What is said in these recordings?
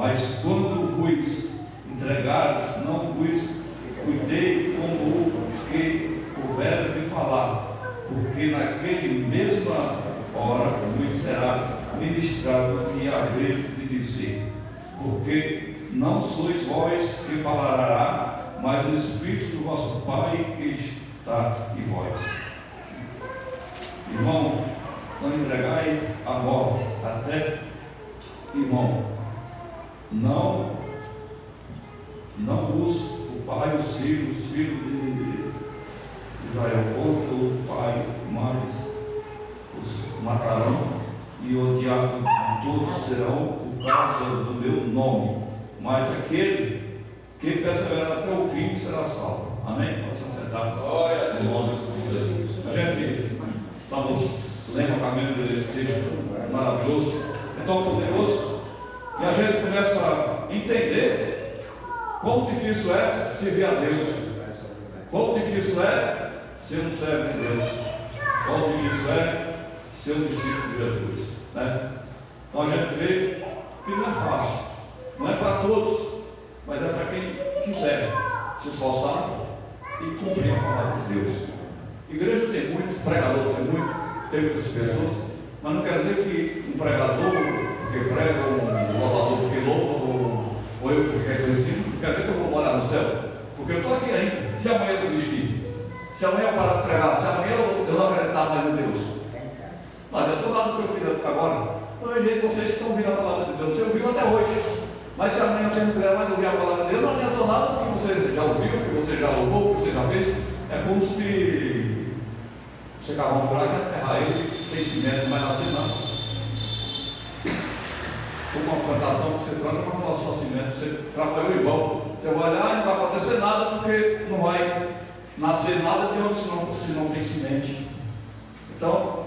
Mas quando vos entregar porque não sois vós que falará, mas o Espírito do vosso Pai que está em vós. Irmão, não entregais a morte, até, irmão, não o pai, os filhos de Israel, o pai, mas os matarão e odiados todos serão por causa do meu nome, mas aquele que perseverar até o fim será salvo. Amém? Pode se sentar. Glória a Deus. A gente estamos lendo o caminho desse texto maravilhoso, é tão poderoso, e a gente começa a entender quão difícil é servir a Deus, quão difícil é ser um servo de Deus, quão difícil é ser um discípulo de Jesus, né? Então a gente vê que não é fácil, não é para todos, mas é para quem quiser se esforçar e cumprir a palavra de Deus. Igreja tem muitos, pregador tem muitas pessoas, mas não quer dizer que um pregador que prega, um louvador que louva, ou eu que quero ensino, quer dizer que eu vou morar no céu, porque eu estou aqui ainda. Se amanhã eu desistir, se amanhã eu parar de pregar, se amanhã eu não acreditar mais em Deus, não, eu estou lá no que eu fiz agora. Então eu vejo vocês que estão ouvindo a palavra de Deus, você ouviu até hoje, mas se amanhã você não quiser mais ouvir a palavra de Deus, não adianta nada que você já ouviu, que você já louvou, que você já fez. É como se você cavar um buraco e aterrar ele sem cimento, não vai nascer nada. Uma plantação que você planta para colocar só cimento, você trabalhou em vão, você vai olhar e não vai acontecer nada, porque não vai nascer nada de onde se não tem semente. Então,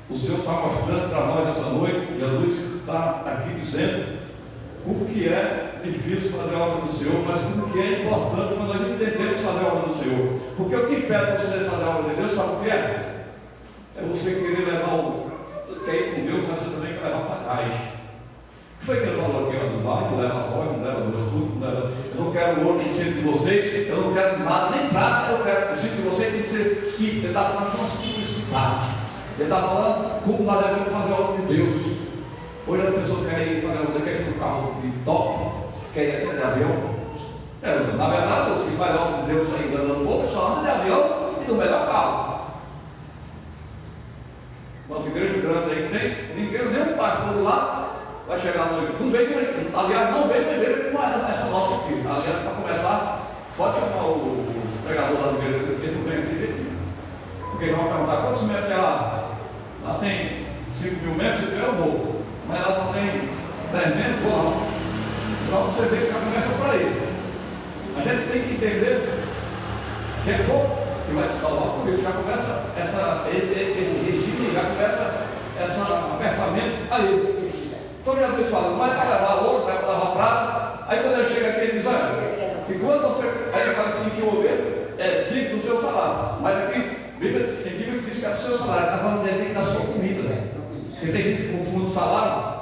o Senhor está mostrando para nós nessa noite, Jesus está aqui dizendo o que é difícil fazer a obra do Senhor, mas o que é importante quando nós entendemos fazer a obra do Senhor. Porque o que impede você fazer a obra de Deus, sabe o que é? É você querer levar quer ir com Deus, mas você também quer levar para trás. O que foi que ele falou aqui? Não vai, não leva voz, não leva luz, tudo, não leva. Eu não quero ouro no centro de vocês, eu não quero nada, nem prata, eu quero. O centro de vocês tem que ser simples. Ele está falando de uma simplicidade. Ele está falando como nós devemos fazer a obra de Deus. Hoje a pessoa quer ir fazer a obra, quer ir no carro de top, quer ir até de avião. Na verdade, os que fazem a obra de Deus ainda andando pouco, só andam de avião e do melhor carro. Nossa igreja grande aí que tem, ninguém, nem um pastor lá vai chegar no não veio, aliás, não veio com essa nossa aqui. Aliás, para começar, pode chamar o pregador da igreja, porque não vem aqui de jeito nenhum. Porque ele vai perguntar quantos metros é lá? Lá tem 5.000 metros, eu vou. Mas lá só tem 10 metros, vou lá. Então você vê que já começa por aí. A gente tem que entender que é pouco que vai se salvar, porque já começa esse regime, já começa esse apertamento aí. Então Jesus fala, vai levar ouro, vai levar prata. Aí quando ele chega aqui, ele diz, olha, que quando você. Aí ele fala assim, que o ovelho é digno do seu salário. Mas aqui, tem Bíblia que diz que é do seu salário, está falando dele da sua comida. Porque tem gente que confunde salário.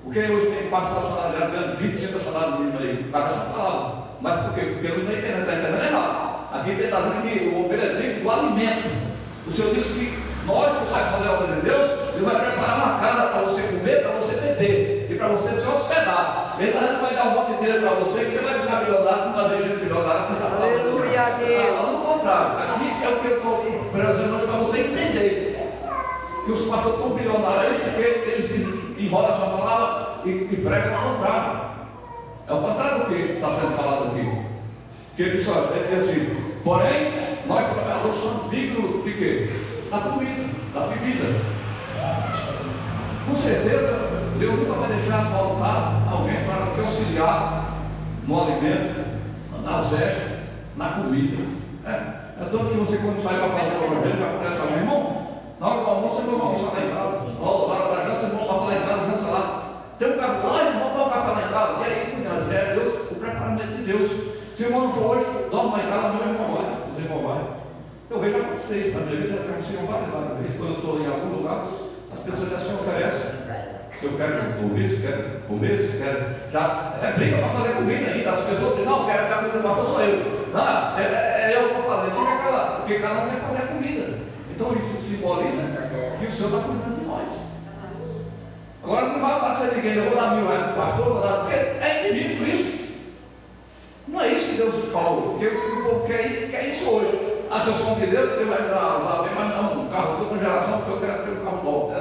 Porque hoje tem parte da salário ganhando 20% do salário mínimo aí, para essa palavra. Mas por quê? Porque não está entendendo errado. Aqui ele está dizendo que o ovelho é digno do alimento. O Senhor disse que nós, que sabemos fazer a obra de Deus, Ele vai preparar uma casa para você comer, para você beber e para você se hospedar. Ele vai dar um monte inteiro para você, que você vai ficar milionário, não vai deixar milionário. Aleluia a Deus. Ao contrário, aqui é o que eu estou trazendo hoje para você entender. Que os pastores estão bilionários porque eles enrolam essa palavra e pregam ao contrário. É o contrário do que está sendo falado aqui. Que ele diz assim, porém, nós trabalhadores somos dignos de quê? Da comida, da bebida. Com certeza, Deus nunca vai deixar faltar alguém para te auxiliar no alimento, nas vestes, na comida. É tanto que você, quando sai para fazer o evangelho, já começa a irmão, na hora do almoço, você não vai almoçar lá em casa. Na hora da janta, irmão, para falar em casa, janta lá. Tem um cara lá, irmão, não vai falar em casa. E aí, cunhado, é Deus, o preparamento de Deus. Se o irmão não for hoje, dorme lá em casa, meu irmão vai, os irmãos vai. Eu vejo acontecer isso na minha vida, eu consigo várias vezes. Quando eu estou em algum lugar, as pessoas já se oferecem. Se eu quero dormir, se quero comer, se quero. Já é briga para fazer comida ainda. As pessoas dizem, não, quero ficar comida, mas sou eu. Não, é eu que vou fazer. Porque cada um quer fazer a comida. Então isso simboliza que o Senhor está cuidando de nós. Agora não vai aparecer ninguém, eu vou dar R$1.000 para o pastor, vou dar, porque é infinito isso. Não é isso que Deus falou, porque o povo quer isso hoje. Se eu sou um de Deus, Deus vai me dar bem, mas não, um carro de outra geração, porque eu quero ter um carro bom.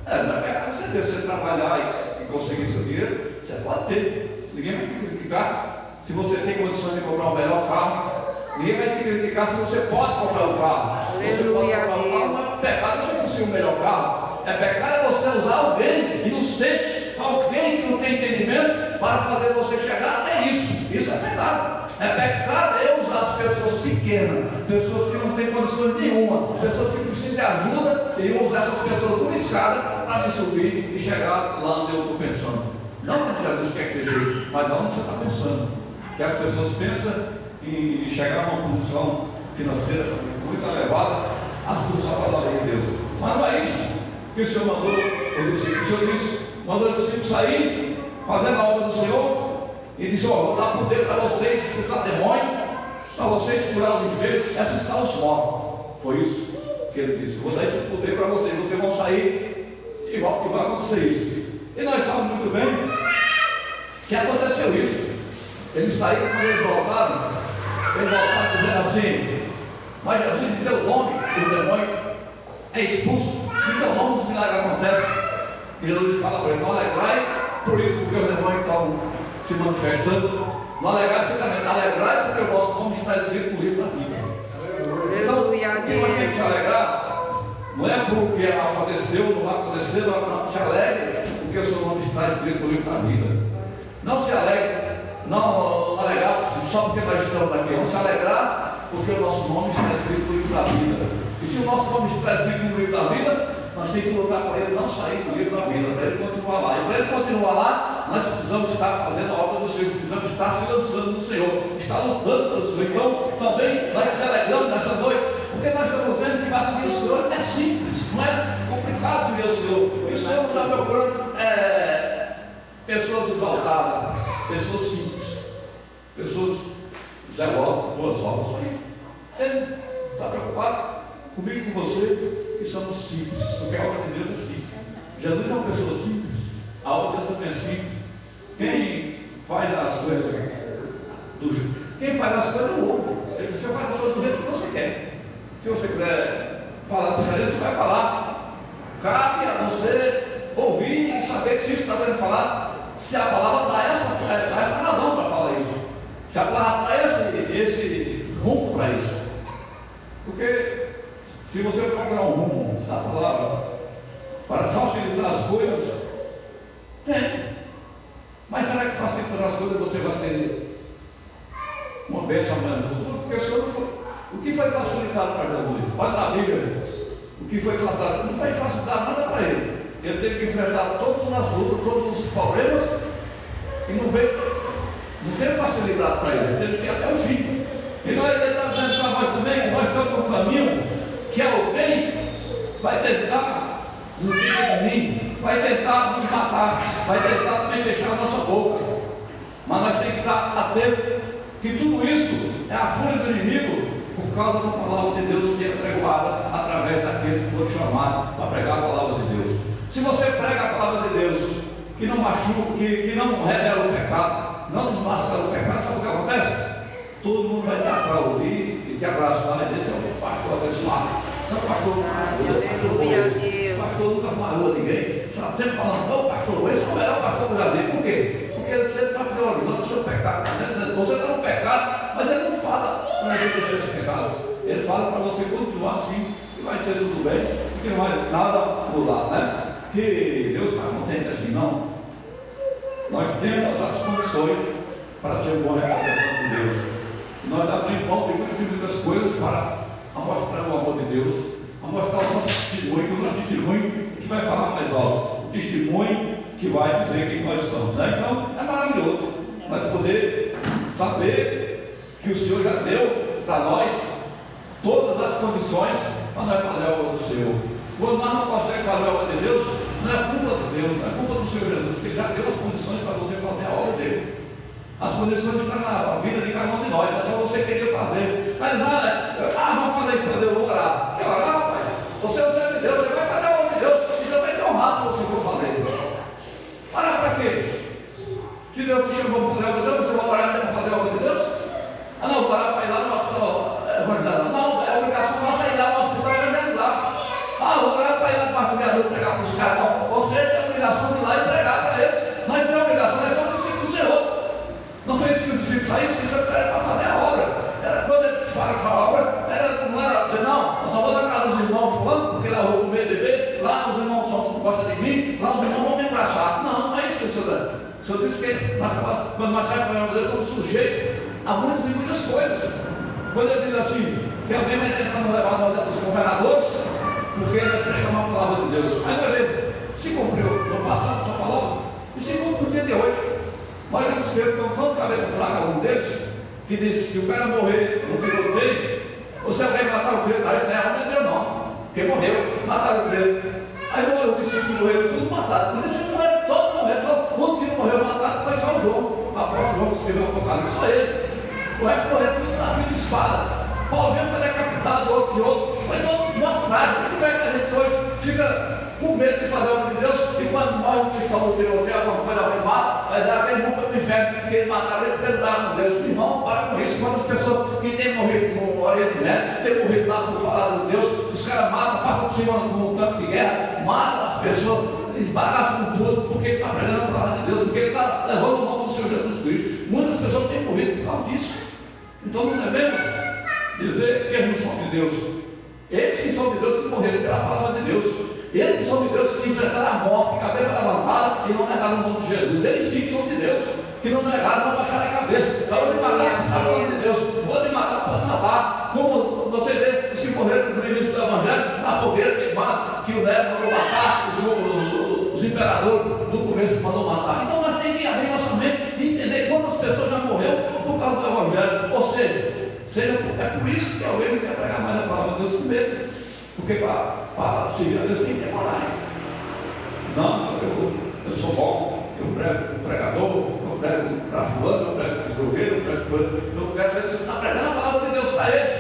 Não é pecado você trabalhar e conseguir seu dinheiro, você pode ter. Ninguém vai te criticar se você tem condições de comprar um melhor carro. Ninguém vai te criticar se você pode comprar um carro. Você pode comprar um carro, mas é pecado você conseguir um melhor carro. É pecado você usar alguém inocente, alguém que não tem entendimento, para fazer você chegar até isso. Isso é pecado. É pecado eu usar as pessoas pequenas, pessoas que não têm condições nenhuma, pessoas que precisam de ajuda, e eu usar essas pessoas por escada para me subir e chegar lá onde eu estou pensando. Não que Jesus quer que seja, mas onde você está pensando. Que as pessoas pensam em chegar a uma posição financeira muito elevada, as pessoas falam da lei de Deus. Mas não é isso que o Senhor mandou, o Senhor disse, mandou os discípulos sair, fazendo a obra do Senhor, e disse: vou dar poder para vocês expulsar demônio, para vocês curar os enfermos, ressuscitar os mortos. Foi isso que ele disse: vou dar esse poder para vocês vão sair e vai acontecer isso. E nós sabemos muito bem que aconteceu isso. Eles saíram, quando eles voltaram dizendo assim: mas Jesus, em teu nome, o demônio é expulso, em teu nome os milagres acontecem. E Jesus fala para ele: não alegrai por isso, porque os demônios estão se manifestando. Não alegrai certamente, alegrai porque o vosso nome está escrito no livro da vida. Então, quem vai ter que se alegrar não é porque aconteceu, não vai acontecer, não se alegre porque o seu nome está escrito no livro da vida. Não se alegre, não alegrar só porque nós estamos aqui, vamos se alegrar porque o nosso nome está escrito no livro da vida. E se o nosso nome está escrito no livro da vida, nós temos que lutar para ele não sair do livro da vida, para ele continuar lá. E para ele continuar lá, nós precisamos estar fazendo a obra do Senhor, precisamos estar se lançando no Senhor, estar lutando pelo Senhor. Então, também nós celebramos nessa noite, porque nós estamos vendo que vai seguir o Senhor é simples, não é complicado seguir o Senhor. E o Senhor não está procurando pessoas exaltadas, pessoas simples, pessoas zelosas, boas obras. Só isso. Ele está preocupado comigo e com você, que somos simples, porque a obra de Deus é simples. Jesus é uma pessoa simples, a obra de Deus também é simples. Quem faz as coisas é o homem. Você faz as coisas do jeito que você quer. Se você quiser falar diferente, você vai falar. Cabe a você ouvir e saber se isso está sendo falado, se a palavra dá essa razão para falar isso, se a palavra dá esse rumo para isso. Porque se você procurar um rumo da palavra para facilitar as coisas, tem. Mas será que facilitando as coisas você vai ter uma bênção amanhã no futuro? Porque o Senhor não foi. O que foi facilitado para Jesus? Olha na Bíblia. O que foi facilitado? Não foi facilitado nada para ele. Ele teve que enfrentar todas as lutas, todos os problemas, e não teve facilidade para ele. Ele teve que ir até o fim. Então ele está dizendo para nós também, nós estamos no caminho que alguém vai tentar nos destruir, vai tentar nos matar, vai tentar também fechar a nossa boca. Mas nós temos que estar atentos que tudo isso é a fúria do inimigo por causa da palavra de Deus que é pregada através daqueles que foram chamados para pregar a palavra de Deus. Se você prega a palavra de Deus, que não machuca, que não revela o pecado, não desmascara o pecado, sabe o que acontece? Todo mundo vai te aplaudir e te abraçar, e dizer: seu pastor abençoado, seu pastor maravilhoso, pastor nunca falou a ninguém, sabe, sempre falando: ô pastor, esse é o melhor pastor que eu já vi. Por quê? Porque ele sempre está priorizando o seu pecado. Você está no pecado, mas ele não fala para você deixar esse pecado, ele fala para você continuar assim, e vai ser tudo bem, porque não vai nada mudar, né? Que Deus está contente assim, não. Nós temos as condições para ser um bom representante de Deus. Nós abrimos mão de muitas coisas para mostrar o amor de Deus, a mostrar o nosso testemunho, que o nosso testemunho que vai falar mais alto, o testemunho que vai dizer quem nós somos, né? Então é maravilhoso nós poder saber que o Senhor já deu para nós todas as condições para nós fazer a obra do Senhor. Quando nós não conseguimos fazer a obra de Deus, não é culpa de Deus, não é culpa do Senhor Jesus, que Ele já deu as condições para você fazer a obra dele. As condições estão na vida de cada um de nós, é só você querer fazer. Mas, vamos fazer isso, eu vou orar. Quer orar, rapaz? Você é o servo de Deus, você vai fazer a obra de Deus, e Deus vai te honrar se você for fazer. Deus te chamou para fazer algo de Deus, você vai orar para fazer algo de Deus? Ah, não, vou orar para ir lá no hospital evangelizar. Não, é obrigação nossa ir lá no hospital evangelizar. Ah, vou orar para ir lá no pastoreador pregar para os caras. Não, você tem a obrigação de ir lá e pregar para eles. Nós temos a obrigação, nós somos discípulos do Senhor. Não foi isso que os discípulos saíram, os discípulos saíram para fazer a obra. Quando eles falam a obra, não era dizer, não, eu só vou dar casa aos irmãos fulano, porque lá eu vou comer e beber, lá os irmãos gostam de mim, lá os irmãos vão me abraçar. Não é isso que o Senhor dá. O Senhor disse que quando nós saímos para a Deus, estamos sujeitos a muitas coisas. Quando ele diz assim, que alguém vai tentar nos levar nós os governadores, porque nós pregamos a palavra de Deus. Aí vai ver, se cumpriu no passado essa palavra, e se cumpriu no dia de hoje. Olha, os espelhos estão tão cabeça fraca, um deles, que diz: se o cara morrer no tiroteio, você vai matar o credo. Isso não é homem de Deus, não, porque morreu, mataram o credo. Aí morreu o discípulo que morreram, tudo matado. Os discípulos morreram, todos morreram, só o outro que não morreu matado foi só o João. O apóstolo João que escreveu o Apocalipse, só ele. O resto morreu tudo na fila de espada. Paulo mesmo foi decapitado, outros e outros, foi todo morto. Como é que a gente hoje fica com medo de fazer a obra de Deus, e quando morre um cristão no tiroteio, alguma coisa alguém mata, mas aquele irmão foi para o inferno, porque ele mataram ele, porque ele estava com Deus. Irmão, para com isso. Quando as pessoas que têm morrido no Oriente Médio, têm morrido lá por falar de Deus, os caras matam, passam por cima num tanque de guerra, matam as pessoas, eles bagaçam com tudo, porque ele está pregando a palavra de Deus, porque ele está levando o nome do Senhor Jesus Cristo. Muitas pessoas têm morrido por causa disso. Então não devemos dizer que eles não são de Deus. Eles que são de Deus, que morreram pela palavra de Deus. Eles que são de Deus, que enfrentaram a morte, cabeça levantada, e não negaram o nome de Jesus. Eles sim que são de Deus, que não negaram, não baixaram a cabeça. Vou de matar, está falando de Deus. Vou de matar, pode matar. Como você vê os que morreram no início do Evangelho, na fogueira queimada, que o Nero mandou matar, os imperadores do começo mandou matar. Então nós temos que abrir nossa mente e entender quantas pessoas já morreram por causa do Evangelho. Ou seja, é por isso que alguém não quer pregar mais a palavra de Deus com medo. Porque para seguir a Deus tem que ter coragem. Não, eu sou bom, eu prego pregador, eu prego para fulano, eu prego para o governo, eu prego para eu quero saber se você está pregando a palavra de Deus para eles.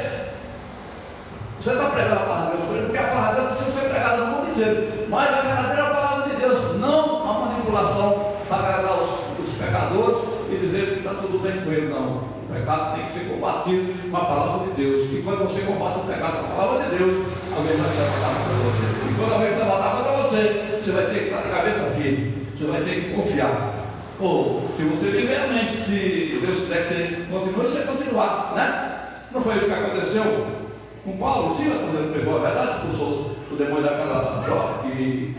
Você está pregando a palavra de Deus para eles, porque a palavra de Deus precisa ser pregada no mundo inteiro. Mas a verdadeira palavra de Deus, não a manipulação para agradar os pecadores e dizer que está tudo bem com ele, não. O pecado tem que ser combatido com a palavra de Deus. E quando você combate o pecado com a palavra de Deus, alguém vai se levantar contra você. E quando alguém se levantar contra você, você vai ter que estar de cabeça firme. Você vai ter que confiar. Ou, se você viver a mente, se Deus quiser que você continue, você vai continuar, né? Não foi isso que aconteceu com Paulo e Silas, quando ele pegou a verdade, expulsou o demônio daquela jovem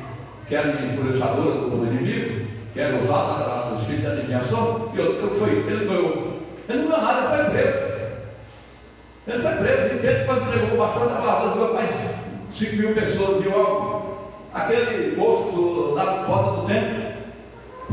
que era influenciadora do inimigo, que era usada do espírito de adivinhação, e outro que foi, ele ganhou. Ele não ganhou nada, ele foi preso. Ele foi preso, e Pedro, quando pregou o pastor, estava lá, mais 5.000 pessoas, viu algo, aquele posto da porta do templo.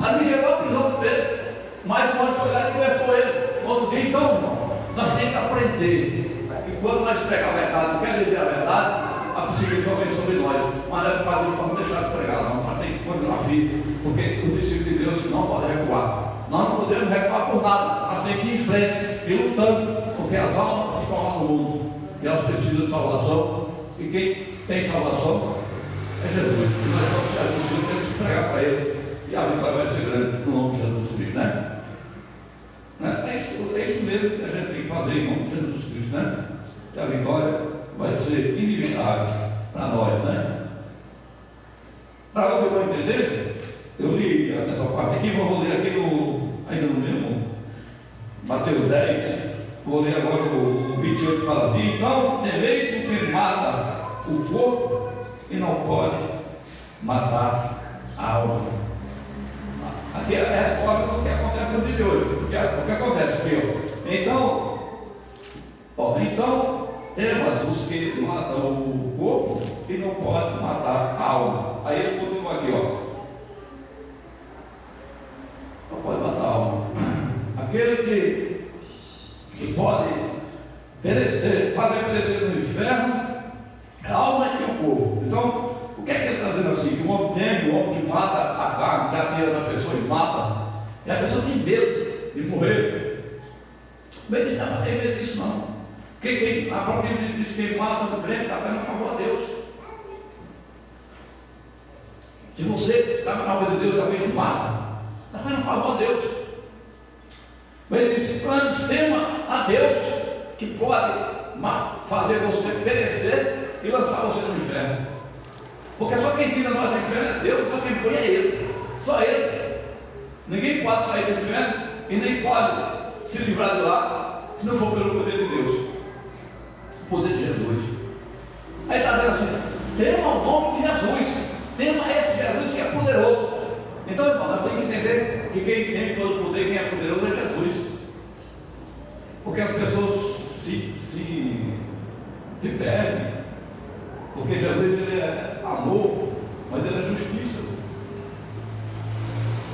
Ali chegou a prisão de Pedro, mas o anjo foi lá e libertou ele. Outro dia, então, irmão, nós temos que aprender que quando nós pregamos a verdade, não quer dizer a verdade, a perseguição vem sobre nós. Mas não é por causa disso, não deixar de pregar, não. Nós temos que continuar firme, porque os discípulos de Deus não podem recuar. Nós não podemos recuar por nada, nós temos que ir em frente e lutando, porque as almas estão lá no mundo e elas precisam de salvação. E quem tem salvação é Jesus. E nós temos que pregar para eles, e a vitória vai ser grande no nome de Jesus Cristo, né? É isso mesmo que a gente tem que fazer em nome de Jesus Cristo, né? E a vitória vai ser inevitável para nós, né? Para você não entender, eu li essa parte aqui, vou ler aqui ainda no mesmo Mateus 10, vou ler agora o 28 que fala assim: então temeis o que mata o corpo e não pode matar a alma. Aqui é a resposta do que acontece no dia de hoje. O que acontece aqui, ó. Então temas os que matam o corpo e não pode matar a alma. Aí ele continua aqui, ó. Não pode matar a alma. Aquele que pode perecer, fazer perecer no inferno, a alma e o corpo. Então, o que é que ele está dizendo assim? Que o homem teme, o homem que mata a carne, que atira na pessoa e mata, e a pessoa tem medo de morrer. Mas ele não tem medo disso, não. Porque a própria Bíblia diz que quem mata no crente está fazendo favor a Deus. Se você está na obra de Deus, alguém te mata, está fazendo favor a Deus. Mas ele disse: antes tema a Deus, que pode fazer você perecer e lançar você no inferno. Porque só quem tira nós do inferno é Deus, só quem põe é Ele, só Ele. Ninguém pode sair do inferno e nem pode se livrar de lá, se não for pelo poder de Deus, o poder de Jesus. Aí está dizendo assim: tema o nome de Jesus, tema esse Jesus que é poderoso. Então, irmão, nós temos que entender que quem tem todo o poder, quem é poderoso é Jesus. Porque as pessoas se perdem, porque Jesus ele é amor, mas ele é justiça.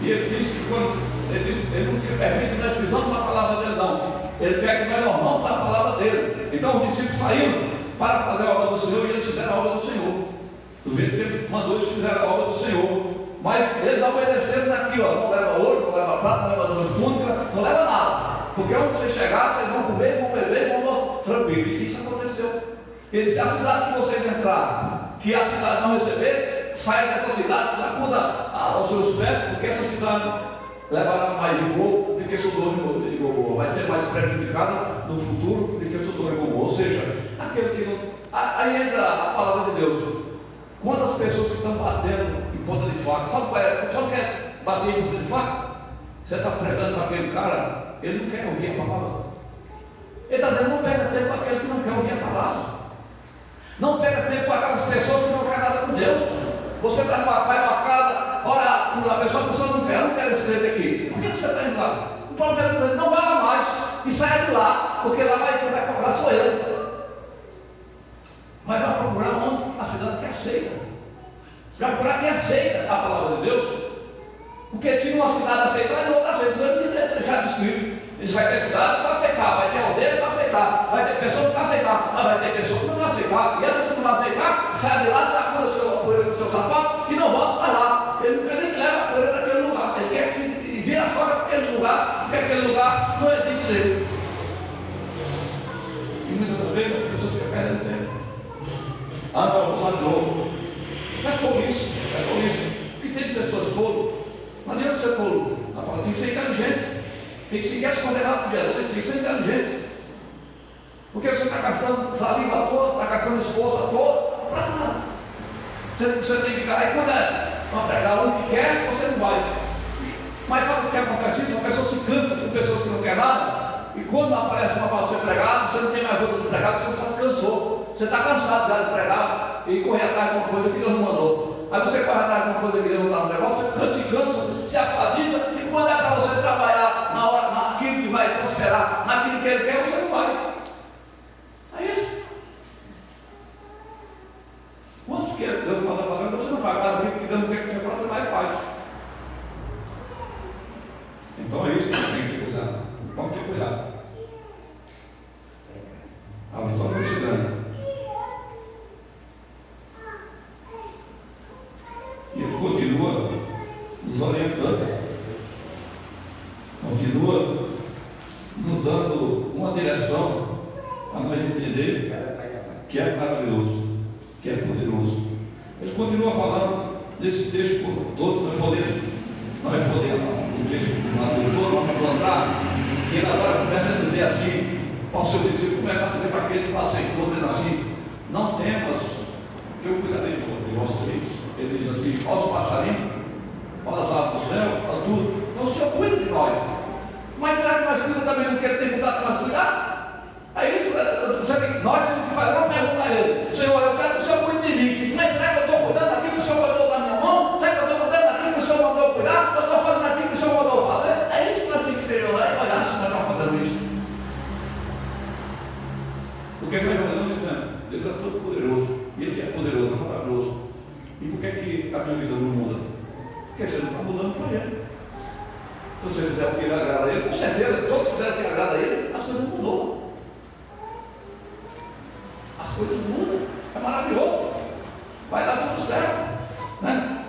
E ele disse que quando ele não permite que nós pisamos na palavra dele, não. Ele quer que nós normamos a palavra dele. Então os discípulos saíram para fazer a obra do Senhor e eles fizeram a obra do Senhor. Do jeito que ele mandou, eles fizeram a obra do Senhor. Mas eles obedeceram daqui, ó, não leva ouro, não leva prata, não leva duas túnicas, não leva nada. Porque onde vocês chegarem, vocês vão comer, vão beber, vão voltar tranquilo. E isso aconteceu. Ele disse: a cidade que vocês entrarem, que a cidade não receber, saia dessa cidade, sacuda aos seus pés, porque essa cidade levará mais rigor do que Sodoma e Gomorra. Vai ser mais prejudicada no futuro do que Sodoma e Gomorra. Ou seja, aquele que não. Aí entra a palavra de Deus. Quantas pessoas que estão batendo em ponta de faca? Sabe o que é bater em ponta de faca? Você está pregando para aquele cara, ele não quer ouvir a palavra. Ele está dizendo: não pega tempo para aquele que não quer ouvir a palavra. Não pega tempo para aquelas pessoas que não querem nada com Deus. Você vai numa casa, olha, a pessoa não quer, eu não quero esse crente aqui. Por que você está indo lá? O profeta está dizendo: não vá lá mais e saia de lá, porque lá quem vai cobrar sou eu. Mas vai procurar onde? A cidade que aceita. Vai procurar quem aceita a palavra de Deus. Porque se uma cidade aceitar, ele não está aceitando, ele deixar descrito. Ele vai ter cidade para aceitar, vai ter aldeia para aceitar, vai ter pessoas para aceitar, mas vai ter pessoas que não vão aceitar. E essas que não vão aceitar, sai de lá, sacuda a poeira do seu sapato e não volta para lá. Ele não quer nem que leve a poeira daquele lugar. Ele quer que se vire as costas para aquele lugar, porque aquele lugar não é digno dele. E muitas vezes as pessoas ficam perdendo tempo. Não, vou lá de novo. Isso é polícia, é polícia. Porque tem pessoas tolas. Não adianta ser tolo. Tem que ser inteligente. Tem que se quer se condenar por Jesus, tem que ser inteligente. Porque você está gastando saliva à toa, está gastando esforço à toa, para nada. Você tem que ficar. Aí quando é para pregar um que quer, você não vai. Mas sabe o que acontece isso? A pessoa se cansa com pessoas que não querem nada. E quando aparece uma para você pregar, você não tem mais vontade de pregar, porque você já se cansou. Você está cansado já de pregar e correr atrás de uma coisa que Deus não mandou. Aí você corre atrás de uma coisa que Deus não está no negócio, você se cansa, se afadiga, e quando é para você trabalhar naquilo que vai prosperar, naquilo que Ele quer, você não vai. É isso. Quantos que Deus manda fazer, você não faz. Mas aquilo que Deus não quer que você faça, você vai e faz. Então é isso que você tem que cuidar. Vamos ter cuidado. A vitória não se ganha. E ele continua nos orientando, continua nos dando uma direção para nós entender que é maravilhoso, que é poderoso. Ele continua falando desse texto todo, nós podemos o texto todo, vamos plantar, e ele agora começa a dizer assim, ao seu discípulo, começa a dizer para aquele que aceitou, dizendo assim: não temas, que eu cuidarei de vocês. Ele diz assim: olha os passarinhos, olha as aves do céu, olha tudo. Então o Senhor cuida de nós. Mas será que nós cuidamos também do que Ele tem cuidado para nós cuidar? É isso, nós temos que fazer uma pergunta a Ele: Senhor, eu quero que o Senhor cuide de mim, mas será que eu estou cuidando daquilo que o Senhor mandou na minha mão? Será que eu estou cuidando daquilo que o Senhor mandou cuidar? Eu estou fazendo aquilo que o Senhor mandou fazer? É isso que nós temos que melhorar e olhar se nós estamos fazendo isso. Porque nós estamos dizendo: Deus é todo poderoso, e Ele é poderoso, é maravilhoso. E por que a minha vida não muda? Porque você não está mudando para Ele. Se você fizer o que Ele agrada a Ele, com certeza, todos fizeram o que agrada a Ele, as coisas mudam. As coisas mudam. É maravilhoso. Vai dar tudo certo. Né?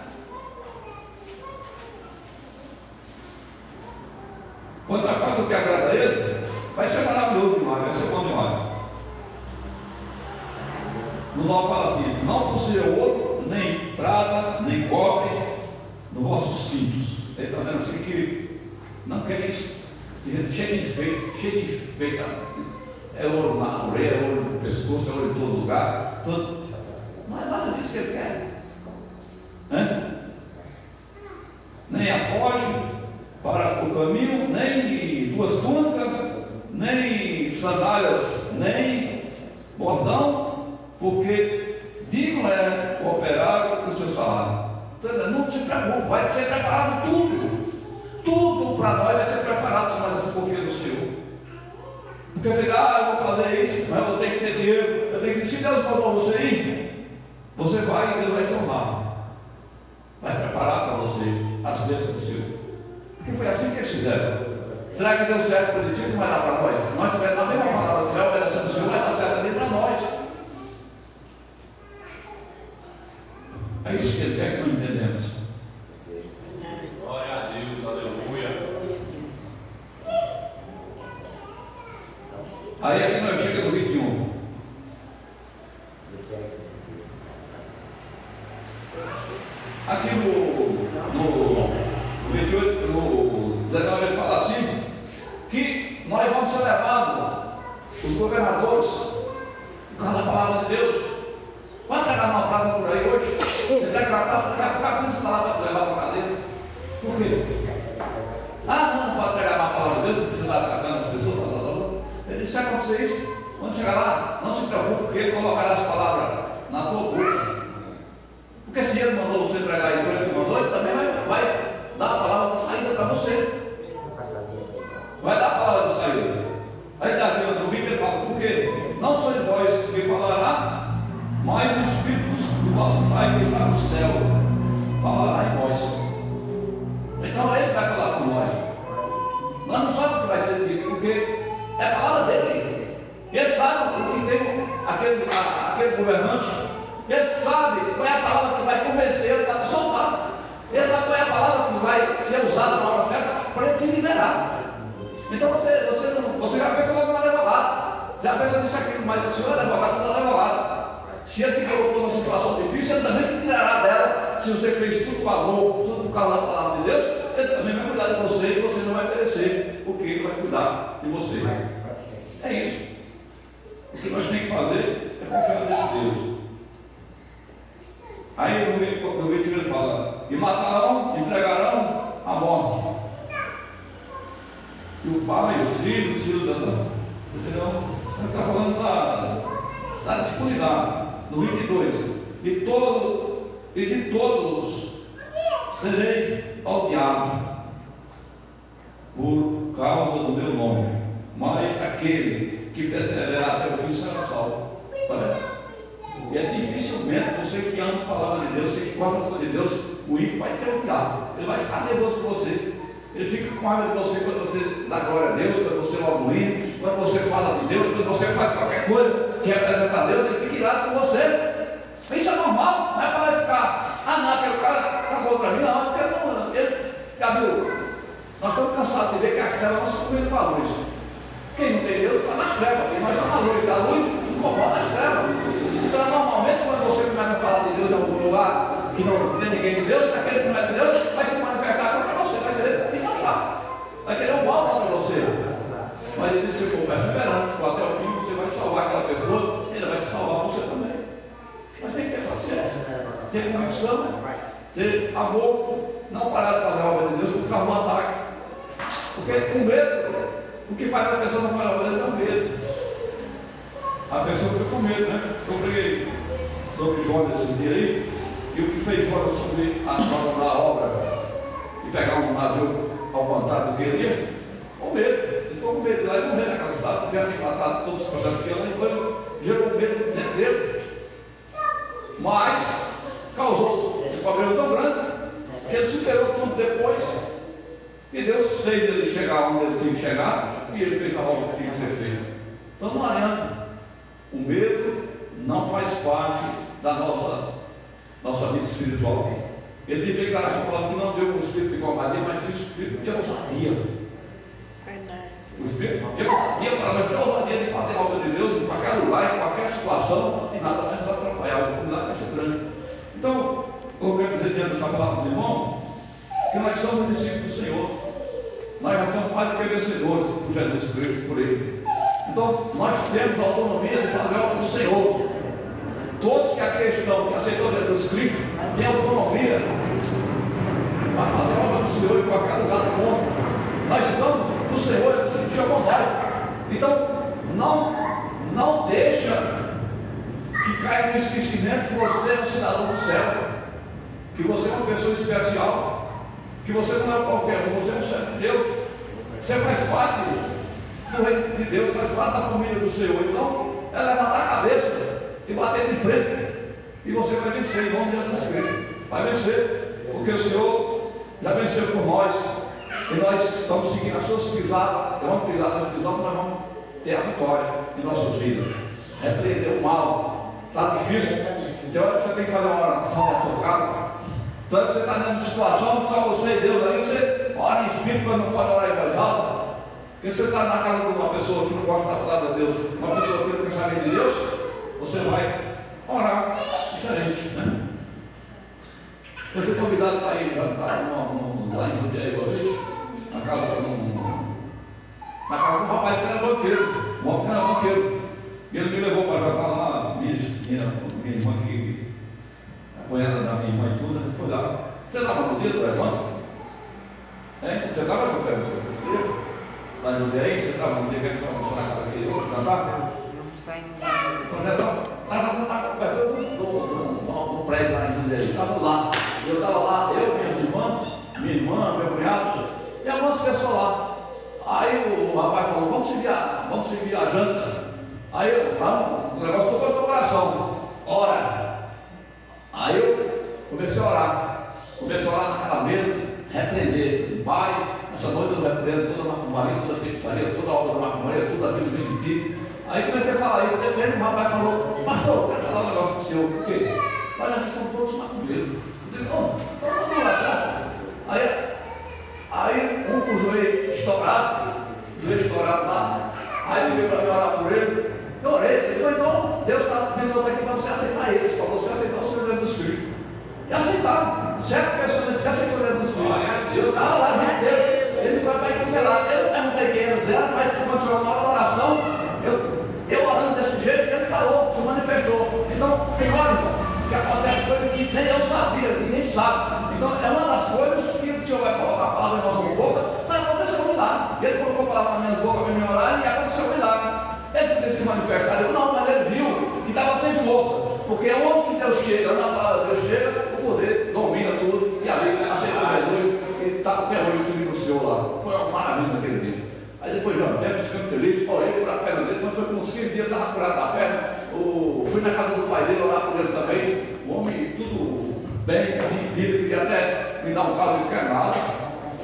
Quando nós fazemos o que agrada a Ele, vai ser maravilhoso demais, vai ser bom demais. No 9 fala assim: não possuir outro, nem prata, nem cobre, nos vossos cintos. Ele está dizendo assim que não quereis cheio de enfeite, é ouro na orelha, é ouro no pescoço, é ouro em todo lugar, não é nada disso que ele quer, nem a foge para o caminho, nem duas túnicas, nem sandálias, nem bordão, porque digno é o operário do seu salário. Então, não se preocupe, vai ser preparado tudo para nós vai ser preparado se nós confia no Senhor. Porque você diz, eu vou fazer isso, mas eu tenho que ter dinheiro, se Deus mandou você ir, você vai e Deus vai te honrar. Vai preparar para você as bênçãos do Senhor. Porque foi assim que eles fizeram. Será que deu certo para eles? Não vai dar para nós? Nós tivermos na mesma palavra, tiver obedecendo o Senhor, vai dar certo ali para nós. É isso que ele quer que nós entendemos. Glória a Deus, aleluia. Aí aqui nós chegamos no 21. Aqui no 28, no 19, ele fala assim, que nós vamos ser levados, os governadores, por causa da palavra de Deus. Vai entregar numa praça por aí hoje, você entrega na praça, daqui a pouco a polícia está lá para levar para a cadeia. Por quê? Não pode entregar uma palavra de Deus, não precisa estar atacando as pessoas. Ele disse, se acontecer isso, quando chegar lá, não se preocupe, porque ele colocará as palavras na tua boca. Porque se ele mandou você pregar e foi ele que mandou, ele também vai dar a palavra de saída para você. Vai dar a palavra de saída. Aí está aqui no vídeo, ele fala, porque não sois vós que falará, mas os filhos do vosso Pai que está no céu falará em vós. Então ele vai falar com nós. Nós não sabemos o que vai ser dito, porque é a palavra dele. Ele sabe o que tem aquele governante. Ele sabe qual é a palavra que vai convencer ele a te soltar. Ele sabe qual é a palavra que vai ser usada na hora certa para ele te liberar. Então você já pensa logo na leva lá. Já pensa nisso aqui, mas o Senhor é advogado na leva lá. Se ele te colocou numa situação difícil, ele também te tirará dela. Se você fez tudo com amor, tudo por causa da palavra de Deus, ele também vai cuidar de você e você não vai perecer, porque ele vai cuidar de você. É isso. O que nós temos que fazer é confiar nesse Deus. Aí no 21 ele fala, e matarão, entregarão a morte. E o pai, os filhos da... Entendeu? Ele está falando da disponibilidade. No 22, e de todos sereis odiados por causa do meu nome, mas aquele que perseverar até o fim será salvo. E é dificilmente você que ama a palavra de Deus, você que gosta das coisas de Deus, o ímpio vai ter odiado, ele vai ficar nervoso com você. Ele fica com raiva de você quando você dá glória a Deus, quando você louva o hino, quando você fala de Deus, quando você faz qualquer coisa que representa a Deus, ele fica irado com você. Isso é normal, não é para ele ficar, não, aquele cara está contra mim, não, porque não, já viu, nós estamos cansados de ver que as trevas não estão comendo com a luz. Quem não tem Deus está nas trevas, e nós estamos na luz, a luz incomoda as trevas. Então, normalmente, quando você começa a falar de Deus em algum lugar que não tem ninguém de Deus, aquele que não é de Deus vai se manifestar contra você, vai querer te matar, vai querer um mal contra você. Mas ele disse: se for perseverante, for até o fim, você vai salvar aquela pessoa, ele vai salvar você também. Mas tem que ter paciência, ter convicção, ter amor, não parar de fazer a obra de Deus por causa do ataque. Porque com medo, o que faz a pessoa não fazer a obra de Deus é o medo. A pessoa fica com medo, né? Eu preguei sobre Jonas esse dia aí, e o que fez Jonas subir a prova da obra e pegar um navio ao contrário do que ele ia, com medo. Ele ficou com medo de lá e morrer naquela cidade, porque já tinha matado todos os processos que ela e gerou medo dentro dele. Mas causou um problema tão grande que ele superou tudo depois. E Deus fez ele chegar onde ele tinha que chegar e ele fez a obra que tinha que ser feita. Então não adianta. O medo não faz parte da nossa vida espiritual. Ele devia declarar essa palavra que não deu o espírito de covardia, mas o espírito de ousadia. O espírito de ousadia para nós ter ousadia de fazer a obra de Deus em qualquer lugar, em qualquer situação, e nada mais nos atrapalhar. A oportunidade vai ser grande. Então, eu quero dizer diante dessa palavra dos irmãos que nós somos discípulos do Senhor. Nós já somos mais do que vencedores por Jesus Cristo, por Ele. Então, nós temos a autonomia de fazer a obra do Senhor. Todos que aqui estão, que aceitou Jesus Cristo, têm autonomia para fazer a obra do Senhor em qualquer lugar do mundo. Nós somos do Senhor, Ele chamou nós. Então, não deixa que caia no esquecimento que você é um cidadão do céu, que você é uma pessoa especial, que você não é qualquer um, você é um servo de Deus, você faz parte do reino de Deus, faz parte da família do Senhor. Então, é levantar a cabeça e bater de frente, e você vai vencer em nome de Jesus Cristo. Vai vencer, porque o Senhor já venceu por nós, e nós estamos seguindo as suas pisadas. Vamos pisar nas pisadas, nós vamos ter a vitória em nossas vidas. Repreender o mal. Está difícil? Tem hora que você tem que fazer uma oração na sua casa. Tem hora que você está dentro de situação, só você e Deus aí, você ora em espírito, mas não pode orar em voz alta. Porque você está na casa de uma pessoa que não gosta da palavra de Deus, uma pessoa que não quer saber de Deus, você vai orar diferente, né? Eu fui convidado para ir jantar lá em Jundiaí, na casa do rapaz que era banqueiro, um homem que era banqueiro. E ele me levou para jantar lá, minha irmã que foi ela da minha irmã e tudo, ele foi lá. Você estava no dia do Evandro? Você estava no dia? Lá em Jundiaí, você estava no dia que a gente foi almoçar na casa dele, jantar? No prédio lá em Jundiaí, estava lá. Eu estava lá, minha irmã, meu cunhado, e algumas pessoas lá. Aí o rapaz falou, vamos seguir a janta. Aí o negócio tocou no meu coração. Ora. Aí eu comecei a orar naquela mesa, repreender. Pai, essa noite eu repreendo toda a macumaria, toda a feitiçaria, toda a obra da macumaria, tudo aquilo que vem de ti. Aí comecei a falar isso, depois o rapaz falou, pastor, eu quero falar um negócio para o senhor, por quê? Olha, aqui são todos macumbeiros. Eu digo, vamos oração. Aí um com o joelho estourado lá, aí ele veio para mim orar por ele, eu orei, ele falou, então Deus está vendendo aqui para você aceitar eles, para você aceitar o Senhor Jesus Cristo. E aceitaram, 7 pessoas que aceitaram Jesus Cristo. Eu estava lá diante de Deus, ele foi para ir lá, eu perguntei quem eles eram, mas se continuou na hora da oração, eu orando desse jeito, ele falou, se manifestou. Então, tem hora, que acontece coisas que nem eu sabia, ninguém sabe. Então, é uma das coisas que o Senhor vai colocar a palavra em nossa boca, vai acontecer um milagre. Ele colocou a palavra na minha boca para me orar e aconteceu um milagre. Ele podia se manifestar, eu não, mas ele viu que estava sem força. Porque onde que Deus chega, na palavra de Deus chega, o poder domina tudo. E ali, aceitou Jesus, e está até hoje seguindo o Senhor lá. Foi uma maravilha naquele dia. Aí depois jantamos, ficamos felizes, orei por a perna dele, mas foi com uns 15 dias, estava curado da perna. Fui na casa do pai dele orar por ele também. O homem, tudo bem, vida, queria até me dar um carro de encarnado.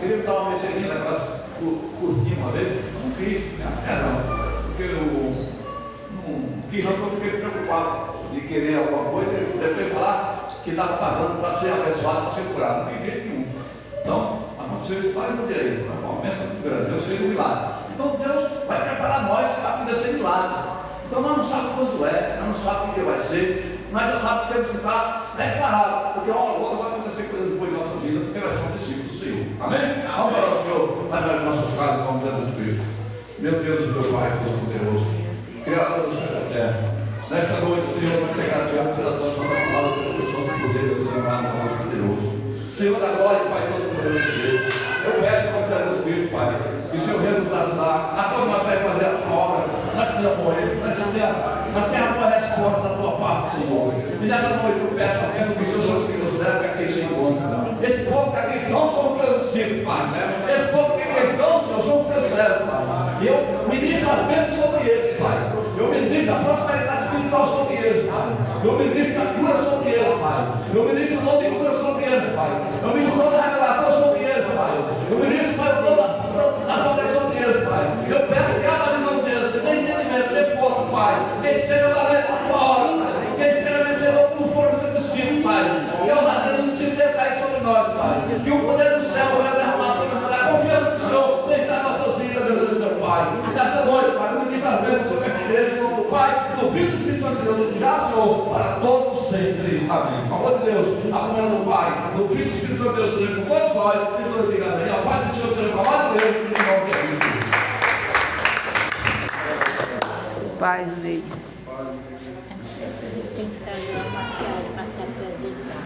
Queria me dar uma Mercedes daquelas curtinhas uma vez. Não quis, não. Porque eu não quis, não, porque eu fiquei preocupado de querer alguma coisa. Depois falar que estava pagando para ser abençoado, para ser curado. Não tem jeito nenhum. Então, aconteceu isso para o direito, foi uma bênção muito grande, Deus fez um milagre. Então Deus vai preparar nós para acontecer milagre. Então nós não sabemos quando é, nós não sabemos o que vai ser, nós já sabemos que temos que estar preparados, porque uma hora ou outra vai acontecer coisas boas em nossa vida, porque nós somos discípulos do Senhor. Amém? Vamos orar ao Senhor, vai dar em nossa casa, como Deus nos Espírito. Meu Deus e meu Pai, Todo-Poderoso, Criador do céu e da terra, nesta noite, Senhor, vai pegar a pela tua palavra, pela pessoa do poder do nosso poderoso. Senhor da glória, Pai, Todo-Poderoso de Deus, eu peço para o Deus Espírito, Pai, que o Senhor venha nos ajudar, a todos nós vai fazer a sua obra, nós precisamos morrer, nós temos a tua resposta da tua parte, Senhor. E nessa noite eu peço a Deus que os seus filhos levam aqui, Senhor. Esse povo que aqui não são teus discípulos, Pai. Esse povo que aqui não são teus servos, Pai. E eu ministro as bênçãos sobre eles, Pai. Eu ministro a prosperidade espiritual sobre eles, Pai. Eu ministro a cura sobre eles, Pai. Eu ministro o nome de cura sobre eles, Pai. Eu ministro toda a revelação sobre eles, Pai. Eu ministro, Pai, toda a proteção sobre eles, Pai. Eu peço que a visão deles, que tem entendimento, tem força, Pai. Quem seja valente a tua hora, Pai. Quem seja vencedor por força do Senhor, Pai. Que os adeus se cair sobre nós, Pai. Que o poder do céu vai derramar sobre nós. A confiança do Senhor vem dar nossas vidas, meu Pai. Nessa noite, Pai, no que está vendo sobre essa igreja, Pai, do Filho do Espírito Santo de Deus, já, Senhor, para todos sempre. Amém. Por amor de Deus, a comunhão do Pai, Pai, do Filho e do Espírito de Deus seja com todos nós, e todos ligados aí. A paz do Senhor seja com a paz de Deus, em nome de Jesus. Paz dele. Tem que trazer uma maquiagem para se apresentar.